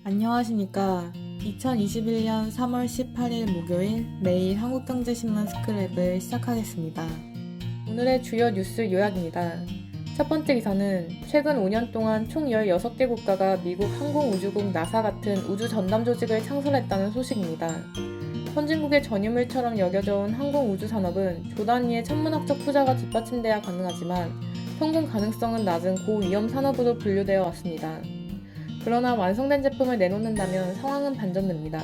안녕하십니까. 2021년 3월 18일 목요일 매일 한국경제신문 스크랩을 시작하겠습니다. 오늘의 주요 뉴스 요약입니다. 첫 번째 기사는 최근 5년 동안 총 16개 국가가 미국 항공우주국 나사 같은 우주 전담 조직을 창설했다는 소식입니다. 선진국의 전유물처럼 여겨져 온 항공우주 산업은 조 단위의 천문학적 투자가 뒷받침돼야 가능하지만 성공 가능성은 낮은 고위험 산업으로 분류되어 왔습니다. 그러나 완성된 제품을 내놓는다면 상황은 반전됩니다.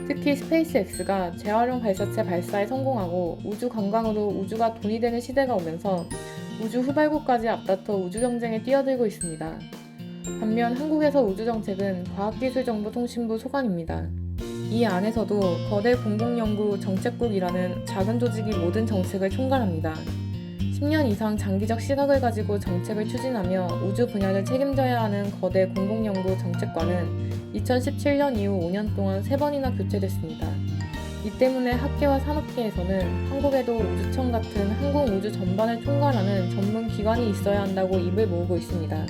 특히 스페이스X가 재활용 발사체 발사에 성공하고 우주 관광으로 우주가 돈이 되는 시대가 오면서 우주 후발구까지 앞다퉈 우주 경쟁에 뛰어들고 있습니다. 반면 한국에서 우주 정책은 과학기술정보통신부 소관입니다. 이 안에서도 거대 공공연구 정책국이라는 작은 조직이 모든 정책을 총괄합니다. 10년 이상 장기적 시각을 가지고 정책을 추진하며 우주 분야를 책임져야 하는 거대 공공연구 정책관은 2017년 이후 5년 동안 3번이나 교체됐습니다. 이 때문에 학계와 산업계에서는 한국에도 우주청 같은 항공우주 전반을 총괄하는 전문 기관이 있어야 한다고 입을 모으고 있습니다.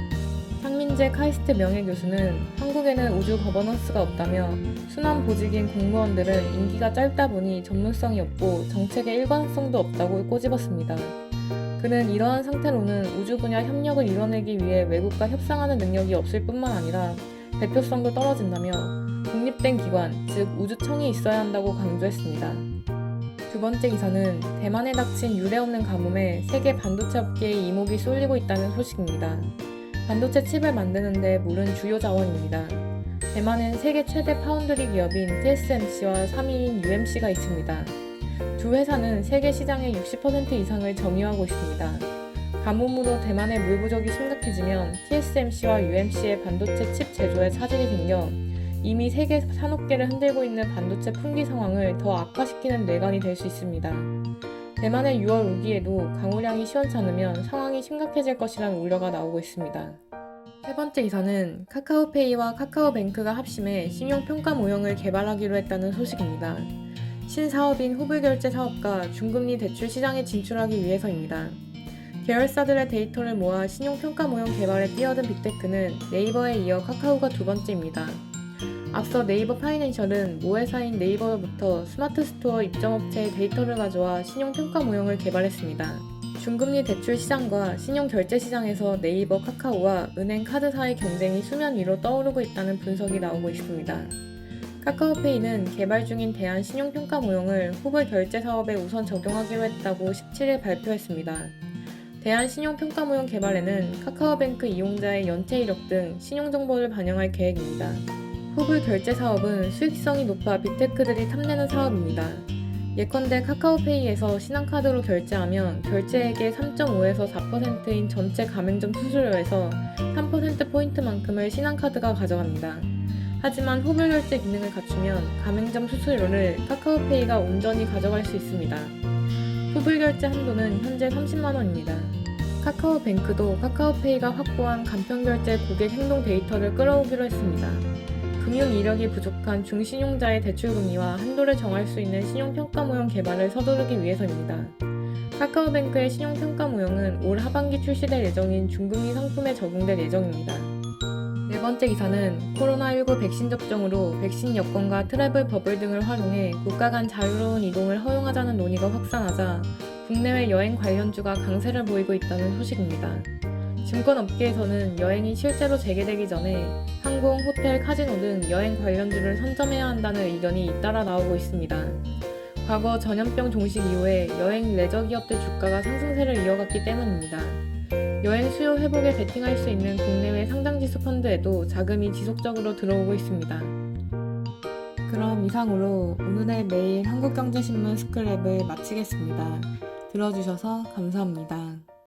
상민재 카이스트 명예교수는 한국에는 우주 거버넌스가 없다며 순환 보직인 공무원들은 임기가 짧다 보니 전문성이 없고 정책의 일관성도 없다고 꼬집었습니다. 그는 이러한 상태로는 우주 분야 협력을 이뤄내기 위해 외국과 협상하는 능력이 없을 뿐만 아니라 대표성도 떨어진다며 독립된 기관, 즉 우주청이 있어야 한다고 강조했습니다. 두 번째 기사는 대만에 닥친 유례없는 가뭄에 세계 반도체 업계의 이목이 쏠리고 있다는 소식입니다. 반도체 칩을 만드는 데 물은 주요 자원입니다. 대만엔 세계 최대 파운드리 기업인 TSMC와 3위인 UMC가 있습니다. 두 회사는 세계 시장의 60% 이상을 점유하고 있습니다. 가뭄으로 대만의 물 부족이 심각해지면 TSMC와 UMC의 반도체 칩 제조에 차질이 생겨 이미 세계 산업계를 흔들고 있는 반도체 품귀 상황을 더 악화시키는 뇌관이 될 수 있습니다. 대만의 6월 우기에도 강우량이 시원찮으면 상황이 심각해질 것이라는 우려가 나오고 있습니다. 세 번째 기사는 카카오페이와 카카오뱅크가 합심해 신용평가 모형을 개발하기로 했다는 소식입니다. 신사업인 후불결제 사업과 중금리 대출 시장에 진출하기 위해서입니다. 계열사들의 데이터를 모아 신용평가 모형 개발에 뛰어든 빅테크는 네이버에 이어 카카오가 두 번째입니다. 앞서 네이버 파이낸셜은 모회사인 네이버로부터 스마트 스토어 입점업체의 데이터를 가져와 신용평가 모형을 개발했습니다. 중금리 대출 시장과 신용결제 시장에서 네이버, 카카오와 은행, 카드사의 경쟁이 수면 위로 떠오르고 있다는 분석이 나오고 있습니다. 카카오페이는 개발 중인 대안 신용평가 모형을 후불 결제 사업에 우선 적용하기로 했다고 17일 발표했습니다. 대안 신용평가 모형 개발에는 카카오뱅크 이용자의 연체 이력 등 신용정보를 반영할 계획입니다. 후불 결제 사업은 수익성이 높아 빅테크들이 탐내는 사업입니다. 예컨대 카카오페이에서 신한카드로 결제하면 결제액의 3.5에서 4%인 전체 가맹점 수수료에서 3%포인트만큼을 신한카드가 가져갑니다. 하지만 후불 결제 기능을 갖추면 가맹점 수수료를 카카오페이가 온전히 가져갈 수 있습니다. 후불 결제 한도는 현재 30만원입니다. 카카오뱅크도 카카오페이가 확보한 간편결제 고객 행동 데이터를 끌어오기로 했습니다. 금융 이력이 부족한 중신용자의 대출금리와 한도를 정할 수 있는 신용평가 모형 개발을 서두르기 위해서입니다. 카카오뱅크의 신용평가 모형은 올 하반기 출시될 예정인 중금리 상품에 적용될 예정입니다. 네 번째 기사는 코로나19 백신 접종으로 백신 여권과 트래블 버블 등을 활용해 국가 간 자유로운 이동을 허용하자는 논의가 확산하자 국내외 여행 관련주가 강세를 보이고 있다는 소식입니다. 증권업계에서는 여행이 실제로 재개되기 전에 항공, 호텔, 카지노 등 여행 관련주를 선점해야 한다는 의견이 잇따라 나오고 있습니다. 과거 전염병 종식 이후에 여행 레저 기업들 주가가 상승세를 이어갔기 때문입니다. 여행 수요 회복에 베팅할 수 있는 국내외 상장지수 펀드에도 자금이 지속적으로 들어오고 있습니다. 그럼 이상으로 오늘의 매일 한국경제신문 스크랩을 마치겠습니다. 들어주셔서 감사합니다.